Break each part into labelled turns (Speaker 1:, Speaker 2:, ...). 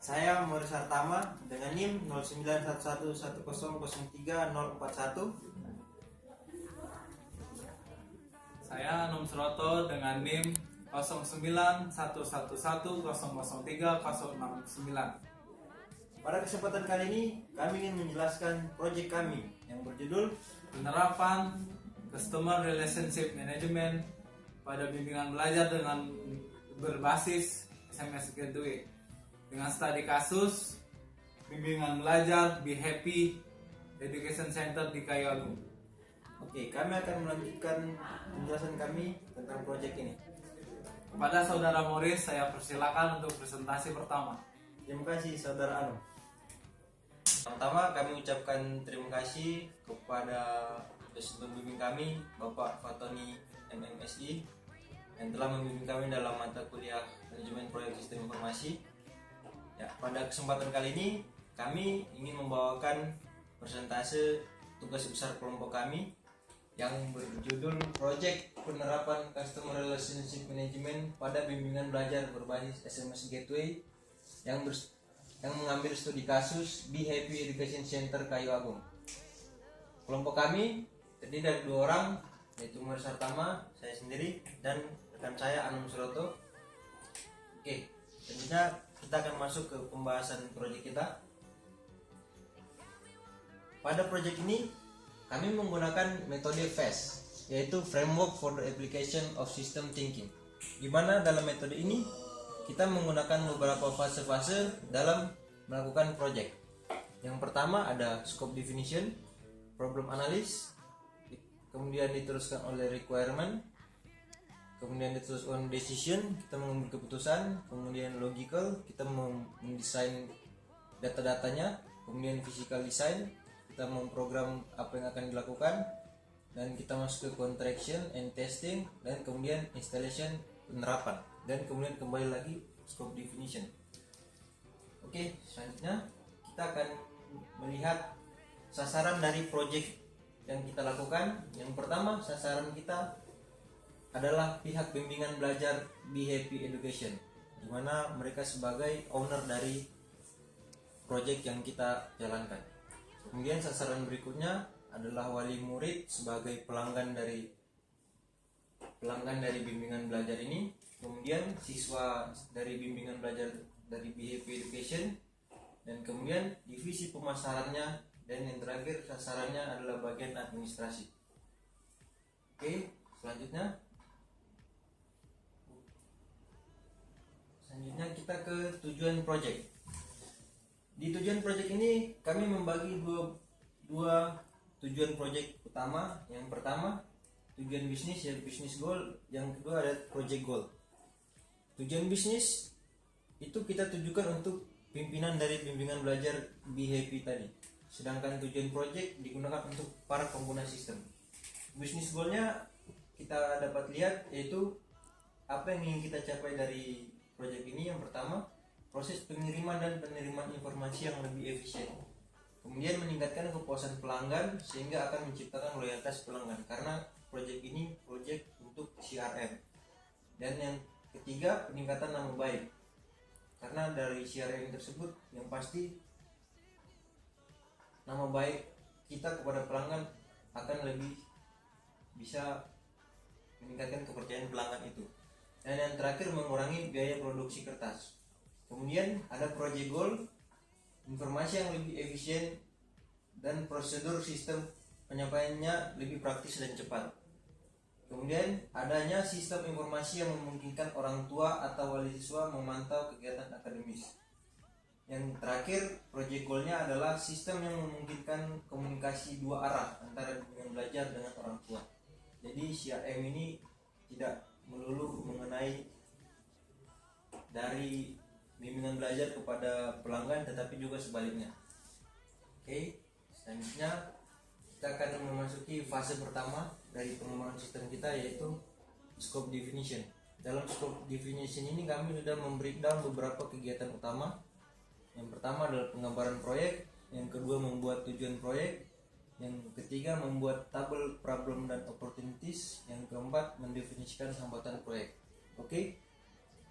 Speaker 1: Saya Morris Hartama dengan NIM 0911100341.
Speaker 2: Saya Num Suroto dengan NIM 091110030039.
Speaker 1: Pada kesempatan kali ini kami ingin menjelaskan proyek kami yang berjudul
Speaker 2: Penerapan Customer Relationship Management pada bimbingan belajar dengan berbasis SMS Gateway dengan studi kasus bimbingan belajar Be Happy Education Center di Kayu Agung.
Speaker 1: Oke, kami akan melanjutkan penjelasan kami tentang proyek ini.
Speaker 2: Kepada Saudara Morris, saya persilakan untuk presentasi pertama.
Speaker 1: Terima kasih Saudara Anu. Pertama kami ucapkan terima kasih kepada dosen pembimbing kami Bapak Fatoni MMSI yang telah membimbing kami dalam mata kuliah Manajemen Proyek Sistem Informasi. Ya, pada kesempatan kali ini kami ingin membawakan persentase tugas besar kelompok kami yang berjudul Project Penerapan Customer Relationship Management pada bimbingan belajar berbasis SMS Gateway yang mengambil studi kasus Be Happy Education Center Kayu Agung. Kelompok kami terdiri dari 2 orang, yaitu Morris Hartama, saya sendiri, dan rekan saya Anum Suroto. Oke, tentunya kita akan masuk ke pembahasan proyek kita. Pada proyek ini kami menggunakan metode FAST, yaitu Framework for the Application of System Thinking, di mana dalam metode ini kita menggunakan beberapa fase-fase dalam melakukan proyek. Yang pertama ada scope definition, problem analysis, kemudian diteruskan oleh requirement, kemudian diteruskan decision, kita mengambil keputusan, kemudian logical, kita mendesain data-datanya, kemudian physical design, kita memprogram apa yang akan dilakukan, dan kita masuk ke contraction and testing, dan kemudian installation, penerapan, dan kemudian kembali lagi scope definition. Oke, selanjutnya kita akan melihat sasaran dari project yang kita lakukan. Yang pertama, sasaran kita adalah pihak bimbingan belajar Be Happy Education, di mana mereka sebagai owner dari project yang kita jalankan. Kemudian sasaran berikutnya adalah wali murid sebagai pelanggan dari bimbingan belajar ini. Kemudian siswa dari bimbingan belajar dari Be Happy Education, dan kemudian divisi pemasarannya, dan yang terakhir sasarannya adalah bagian administrasi. Oke, selanjutnya kita ke tujuan project. Di tujuan project ini kami membagi dua tujuan project utama. Yang pertama tujuan bisnis, yaitu business goal. Yang kedua ada project goal. Tujuan bisnis itu kita tujukan untuk pimpinan dari bimbingan belajar Be Happy tadi. Sedangkan tujuan project digunakan untuk para pengguna sistem. Business goalnya kita dapat lihat, yaitu apa yang ingin kita capai dari project ini. Yang pertama, proses pengiriman dan penerimaan informasi yang lebih efisien. Kemudian meningkatkan kepuasan pelanggan sehingga akan menciptakan loyalitas pelanggan, karena project ini project untuk CRM. Dan yang ketiga, peningkatan nama baik, karena dari CRM tersebut yang pasti nama baik kita kepada pelanggan akan lebih bisa meningkatkan kepercayaan pelanggan itu. Dan yang terakhir, mengurangi biaya produksi kertas. Kemudian ada project goal, informasi yang lebih efisien dan prosedur sistem penyampaiannya lebih praktis dan cepat. Kemudian adanya sistem informasi yang memungkinkan orang tua atau wali siswa memantau kegiatan akademis. Yang terakhir, project goalnya adalah sistem yang memungkinkan komunikasi 2 arah antara bimbingan belajar dengan orang tua. Jadi CRM ini tidak melulu mengenai dari bimbingan belajar kepada pelanggan, tetapi juga sebaliknya. Oke, selanjutnya kita akan memasuki fase pertama dari pengembangan sistem kita, yaitu scope definition. Dalam scope definition ini kami sudah membreakdown beberapa kegiatan utama. Yang pertama adalah penggambaran proyek, yang kedua membuat tujuan proyek, yang ketiga membuat tabel problem dan opportunities, yang keempat mendefinisikan hambatan proyek. Oke,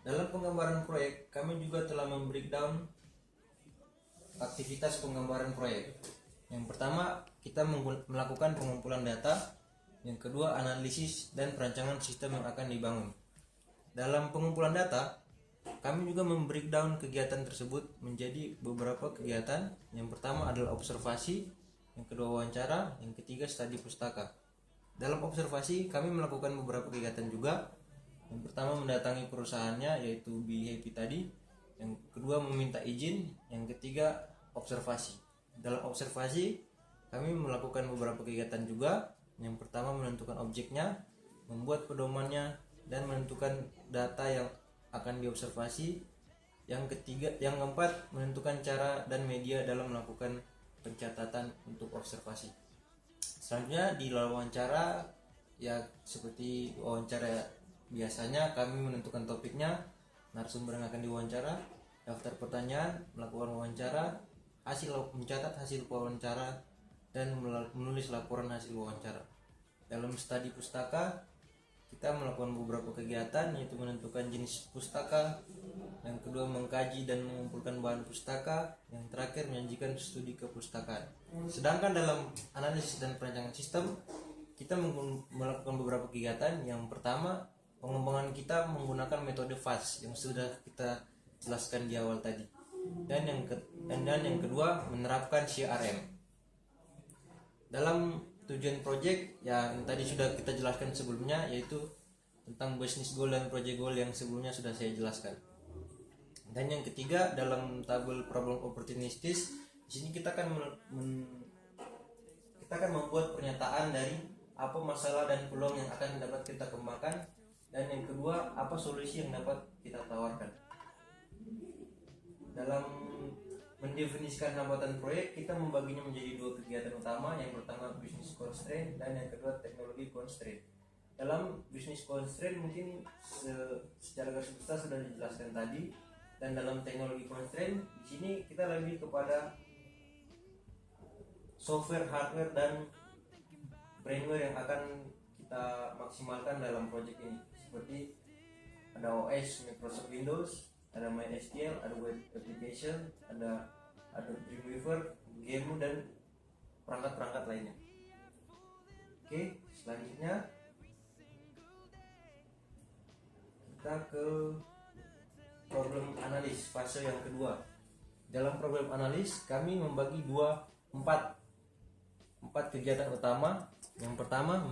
Speaker 1: dalam penggambaran proyek kami juga telah membreakdown aktivitas penggambaran proyek. Yang pertama, kita melakukan pengumpulan data. Yang kedua, analisis dan perancangan sistem yang akan dibangun. Dalam pengumpulan data, kami juga membreakdown kegiatan tersebut menjadi beberapa kegiatan. Yang pertama adalah observasi, yang kedua wawancara, yang ketiga studi pustaka. Dalam observasi, kami melakukan beberapa kegiatan juga. Yang pertama mendatangi perusahaannya, yaitu Be Happy tadi. Yang kedua meminta izin, yang ketiga observasi. Dalam observasi, kami melakukan beberapa kegiatan juga. Yang pertama menentukan objeknya, membuat pedomannya, dan menentukan data yang akan diobservasi. Yang keempat menentukan cara dan media dalam melakukan pencatatan untuk observasi. Selanjutnya di wawancara, ya seperti wawancara biasanya, kami menentukan topiknya, narasumber yang akan diwawancara, daftar pertanyaan, melakukan wawancara, mencatat hasil wawancara, dan menulis laporan hasil wawancara. Dalam studi pustaka, kita melakukan beberapa kegiatan, yaitu menentukan jenis pustaka, yang kedua mengkaji dan mengumpulkan bahan pustaka, yang terakhir menyajikan studi kepustakaan. Sedangkan dalam analisis dan perancangan sistem, kita melakukan beberapa kegiatan. Yang pertama, pengembangan kita menggunakan metode FAST yang sudah kita jelaskan di awal tadi. Dan yang kedua menerapkan CRM. Dalam tujuan project yang tadi sudah kita jelaskan sebelumnya, yaitu tentang business goal dan project goal yang sebelumnya sudah saya jelaskan. Dan yang ketiga, dalam tabel problem opportunities, di sini kita akan membuat pernyataan dari apa masalah dan peluang yang akan dapat kita kembangkan, dan yang kedua apa solusi yang dapat kita tawarkan. Dalam mendefinisikan hambatan proyek, kita membaginya menjadi dua kegiatan utama. Yang pertama business constraint dan yang kedua teknologi constraint. Dalam business constraint mungkin secara garis besar sudah dijelaskan tadi, dan dalam teknologi constraint di sini kita lebih kepada software, hardware, dan brainware yang akan kita maksimalkan dalam proyek ini. Seperti ada OS Microsoft Windows, ada MySQL, ada web application, ada Dreamweaver, game, dan perangkat-perangkat lainnya. Oke, selanjutnya kita ke problem analis fase yang kedua. Dalam problem analis kami membagi empat kegiatan utama. Yang pertama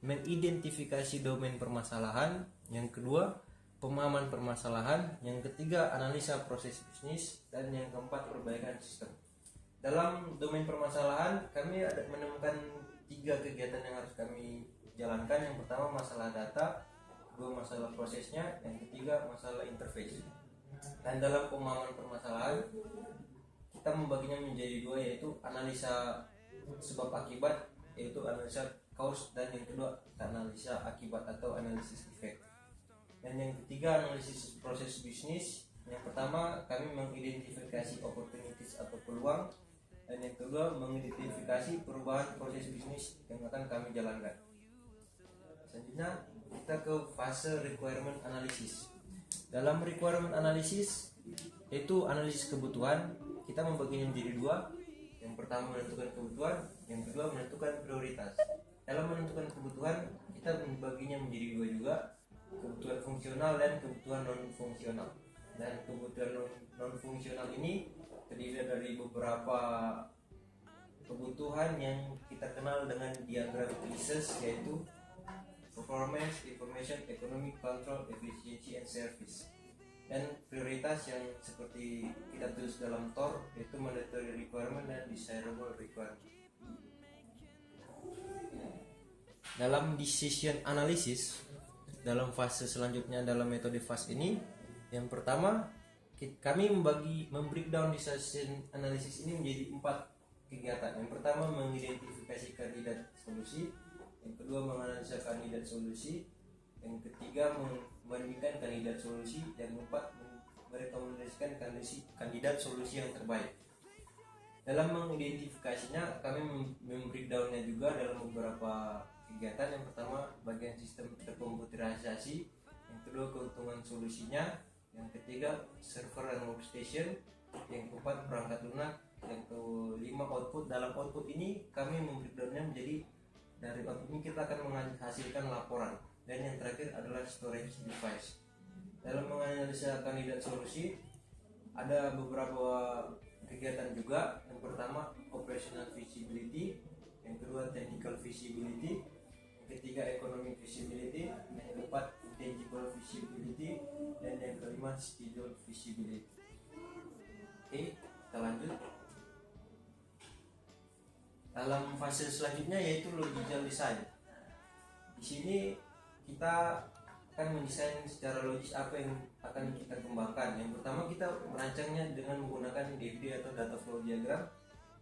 Speaker 1: mengidentifikasi domain permasalahan, yang kedua pemahaman permasalahan, yang ketiga analisa proses bisnis, dan yang keempat perbaikan sistem. Dalam domain permasalahan kami menemukan 3 kegiatan yang harus kami jalankan. Yang pertama masalah data, kedua masalah prosesnya, yang ketiga masalah interface. Dan dalam pemahaman permasalahan kita membaginya menjadi 2, yaitu analisa sebab akibat, yaitu analisa cause, dan yang kedua analisa akibat atau analisis effect. Dan yang ketiga analisis proses bisnis. Yang pertama kami mengidentifikasi opportunities atau peluang, dan yang kedua mengidentifikasi perubahan proses bisnis yang akan kami jalankan. Selanjutnya kita ke fase requirement analysis. Dalam requirement analysis, yaitu analisis kebutuhan, kita membaginya menjadi 2. Yang pertama menentukan kebutuhan, yang kedua menentukan prioritas. Dalam menentukan kebutuhan kita membaginya menjadi 2 juga, kebutuhan fungsional dan kebutuhan non fungsional. Dan kebutuhan non fungsional ini terdiri dari beberapa kebutuhan yang kita kenal dengan diagram ISIS, yaitu performance, information, economic, control, efficiency, and service. Dan prioritas yang seperti kita tulis dalam TOR, yaitu mandatory requirement dan desirable requirement. Dalam decision analysis, dalam fase selanjutnya dalam metode FAST ini, yang pertama kami membreakdown decision analysis ini menjadi 4 kegiatan. Yang pertama mengidentifikasi kandidat solusi, yang kedua menganalisa kandidat solusi, yang ketiga membandingkan kandidat solusi, yang keempat merekomendasikan kandidat solusi yang terbaik. Dalam mengidentifikasinya kami membreakdownnya juga dalam beberapa kegiatan. Yang pertama bagian sistem terkomputerisasi, yang kedua keuntungan solusinya, yang ketiga server dan workstation, yang keempat perangkat lunak, yang kelima output. Dalam output ini kami membreakdownnya menjadi, dari output ini kita akan menghasilkan laporan. Dan yang terakhir adalah storage device. Dalam menganalisa kandidat solusi ada beberapa kegiatan juga. Yang pertama operational feasibility, yang kedua technical feasibility, yang ketiga economic feasibility, yang keempat intangible feasibility, dan yang kelima schedule feasibility. Oke, kita lanjut. Dalam fase selanjutnya yaitu logical design. Di sini kita akan mendesain secara logis apa yang akan kita kembangkan. Yang pertama kita merancangnya dengan menggunakan DFD atau data flow diagram.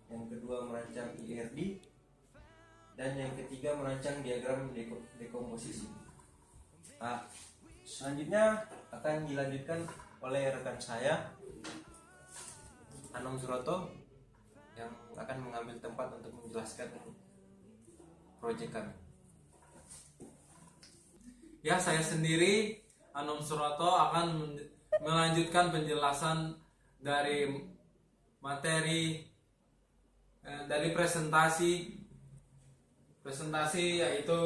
Speaker 1: Yang kedua merancang IRD, dan yang ketiga merancang diagram dekomposisi. Nah, selanjutnya akan dilanjutkan oleh rekan saya Anom Suroto yang akan mengambil tempat untuk menjelaskan proyek kami.
Speaker 2: Ya, saya sendiri Anom Suroto akan melanjutkan penjelasan dari materi dari presentasi yaitu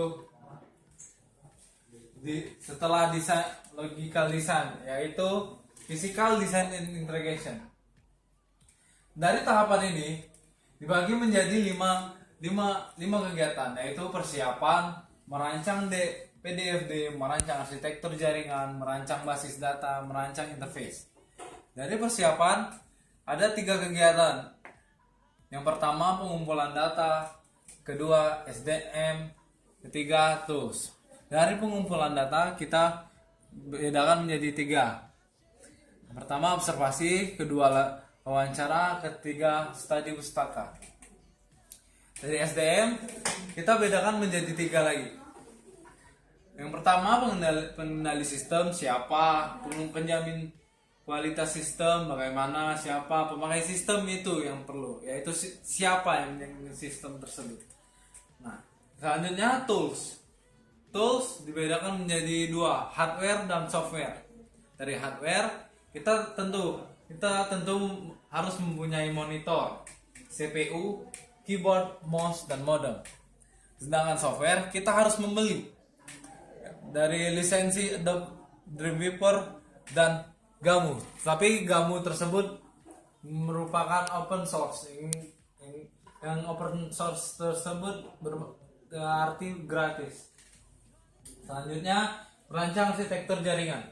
Speaker 2: setelah desain logical design, yaitu physical design and integration. Dari tahapan ini dibagi menjadi lima kegiatan, yaitu persiapan, merancang PDFD, merancang arsitektur jaringan, merancang basis data, merancang interface. Dari persiapan ada 3 kegiatan. Yang pertama pengumpulan data, kedua SDM, ketiga tools. Dari pengumpulan data kita bedakan menjadi 3. Yang pertama observasi, kedua wawancara, ketiga studi pustaka. Dari SDM kita bedakan menjadi 3 lagi. Yang pertama pengendali sistem, siapa, penjamin kualitas sistem, bagaimana, siapa pemakai sistem, itu yang perlu, yaitu siapa yang sistem tersebut. Nah, selanjutnya tools dibedakan menjadi 2, hardware dan software. Dari hardware kita tentu harus mempunyai monitor, CPU, keyboard, mouse, dan modem. Sedangkan software kita harus membeli dari lisensi Adobe Dreamweaver dan Gamu. Tapi Gamu tersebut merupakan open source. Yang open source tersebut berarti gratis. Selanjutnya merancang arsitektur jaringan.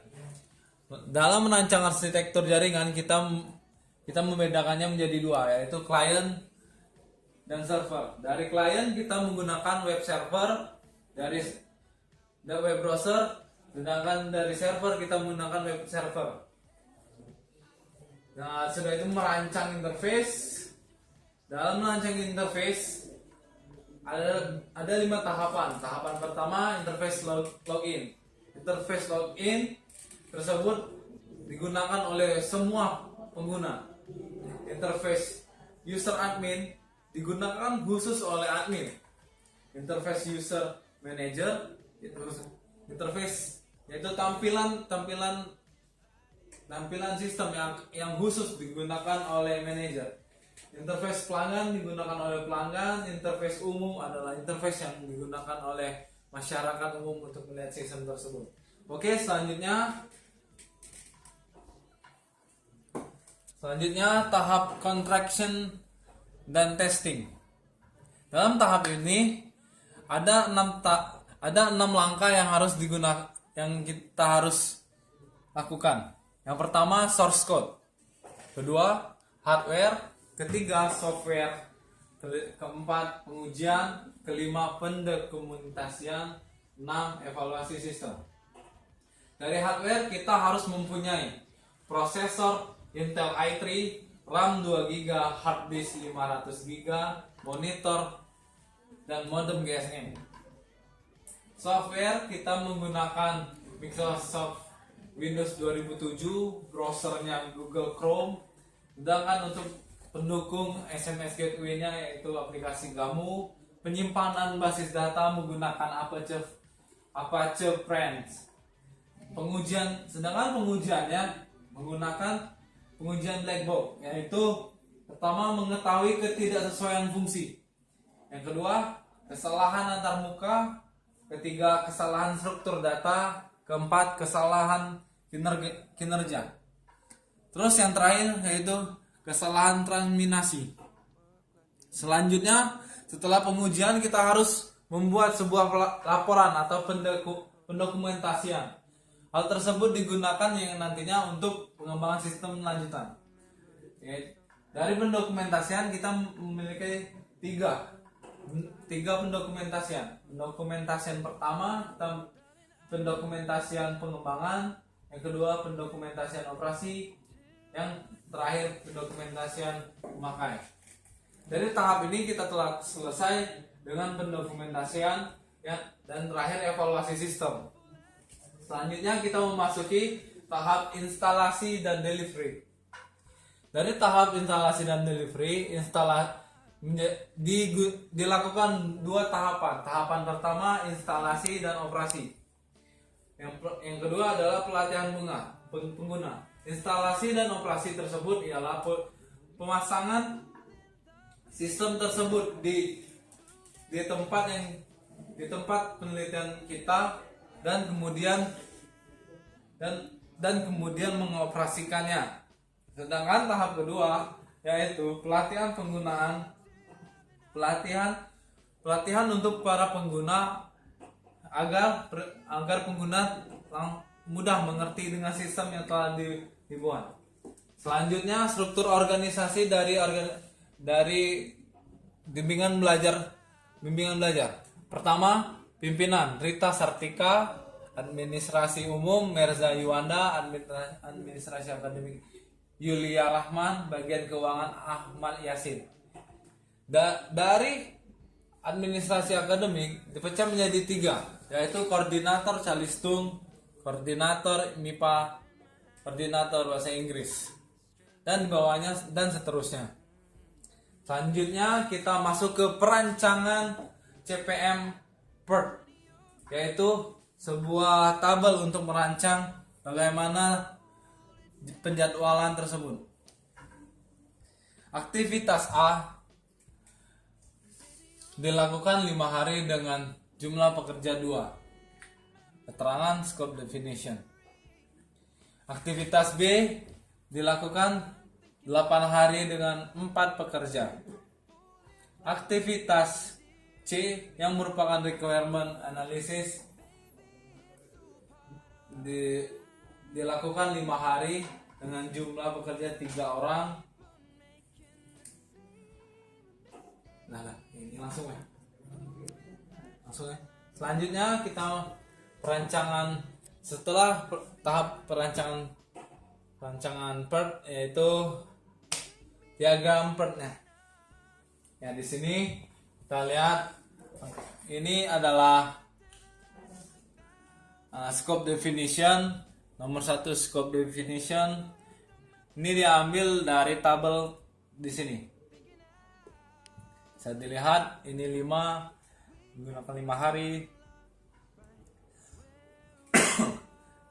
Speaker 2: Dalam merancang arsitektur jaringan kita membedakannya menjadi 2, yaitu client dan server. Dari client kita menggunakan web server, dari web browser, sedangkan dari server kita menggunakan web server. Nah, sudah itu merancang interface. Dalam merancang interface ada 5 tahapan. Tahapan pertama interface login. Interface login tersebut digunakan oleh semua pengguna. Interface user admin digunakan khusus oleh admin. Interface user manager interface yaitu tampilan sistem yang khusus digunakan oleh manajer. Interface pelanggan digunakan oleh pelanggan. Interface umum adalah interface yang digunakan oleh masyarakat umum untuk melihat sistem tersebut. Oke, selanjutnya tahap contraction dan testing. Dalam tahap ini ada 6 langkah yang kita harus lakukan. Yang pertama source code, kedua hardware, ketiga software, keempat pengujian, kelima pendokumentasian, 6 evaluasi sistem. Dari hardware kita harus mempunyai prosesor Intel i3, RAM 2GB, hard disk 500GB, monitor, dan modem GSM. Software kita menggunakan Microsoft Windows 2007, browsernya Google Chrome. Sedangkan untuk pendukung SMS gateway-nya yaitu aplikasi Gamu. Penyimpanan basis data menggunakan Apache Friends. Sedangkan pengujiannya menggunakan pengujian black box, yaitu pertama mengetahui ketidaksesuaian fungsi, yang kedua kesalahan antarmuka, ketiga kesalahan struktur data, keempat kesalahan kinerja. Terus yang terakhir yaitu kesalahan transminasi. Selanjutnya setelah pengujian kita harus membuat sebuah laporan atau pendokumentasian. Hal tersebut digunakan yang nantinya untuk pengembangan sistem lanjutan. Dari pendokumentasian kita memiliki tiga pendokumentasian. Pendokumentasian pertama pendokumentasian pengembangan, yang kedua pendokumentasian operasi, yang terakhir pendokumentasian pemakai. Dari tahap ini kita telah selesai dengan pendokumentasian dan terakhir evaluasi sistem. Selanjutnya kita memasuki tahap instalasi dan delivery. Dari tahap instalasi dan delivery, dilakukan dua tahapan. Tahapan pertama instalasi dan operasi. Yang kedua adalah pelatihan pengguna. Instalasi dan operasi tersebut ialah pemasangan sistem tersebut di tempat penelitian kita dan kemudian mengoperasikannya. Sedangkan tahap kedua yaitu pelatihan untuk para pengguna agar pengguna mudah mengerti dengan sistem yang telah dibuat. Selanjutnya struktur organisasi dari bimbingan belajar. Pertama, pimpinan Rita Sartika, administrasi umum Merza Yuanda, administrasi akademik Yulia Rahman, bagian keuangan Ahmad Yasin. Dari administrasi akademik dipecah menjadi tiga, yaitu koordinator Calistung, koordinator MIPA, koordinator bahasa Inggris, dan di bawahnya dan seterusnya. Selanjutnya kita masuk ke perancangan CPM PERT, yaitu sebuah tabel untuk merancang bagaimana penjadwalan tersebut. Aktivitas A dilakukan 5 hari dengan jumlah pekerja 2. Keterangan scope definition. Aktivitas B dilakukan 8 hari dengan 4 pekerja. Aktivitas C yang merupakan requirement analysis dilakukan 5 hari dengan jumlah pekerja 3 orang. Nah, ini langsung ya. Selanjutnya kita perancangan setelah tahap perancangan PERT, yaitu diagram PERT-nya. Ya, di sini kita lihat ini adalah scope definition. Nomor 1 scope definition. Ini diambil dari tabel di sini. Bisa dilihat ini 5 menggunakan 5 hari.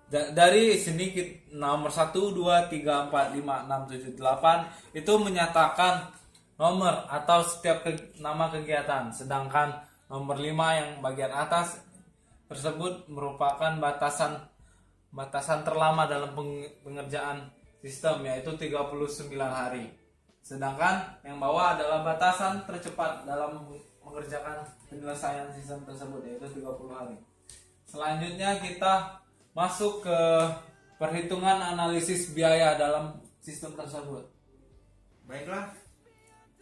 Speaker 2: Dari sini nomor 1, 2, 3, 4, 5, 6, 7, 8 itu menyatakan nomor atau setiap nama kegiatan. Sedangkan nomor 5 yang bagian atas tersebut merupakan batasan terlama dalam pengerjaan sistem, yaitu 39 hari. Sedangkan yang bawah adalah batasan tercepat dalam mengerjakan penyelesaian sistem tersebut, yaitu 30 hari. Selanjutnya kita masuk ke perhitungan analisis biaya dalam sistem tersebut.
Speaker 1: Baiklah,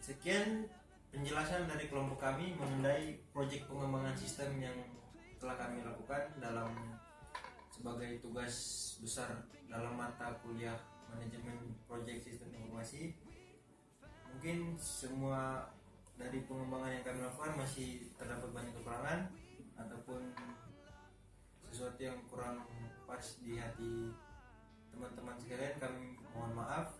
Speaker 1: sekian penjelasan dari kelompok kami mengenai proyek pengembangan sistem yang telah kami lakukan dalam sebagai tugas besar dalam mata kuliah manajemen proyek sistem informasi. Mungkin semua dari pengembangan yang kami lakukan masih terdapat banyak kekurangan ataupun sesuatu yang kurang pas di hati teman-teman sekalian, kami mohon maaf.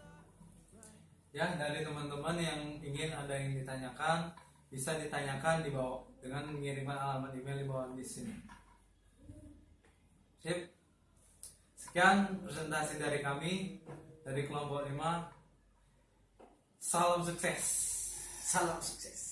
Speaker 2: Ya, dari teman-teman yang ingin ada yang ditanyakan, bisa ditanyakan di bawah dengan mengirimkan alamat email di bawah di sini. Sip. Sekian presentasi dari kami. dari kelompok 5. Salam sukses.
Speaker 3: Salam sukses.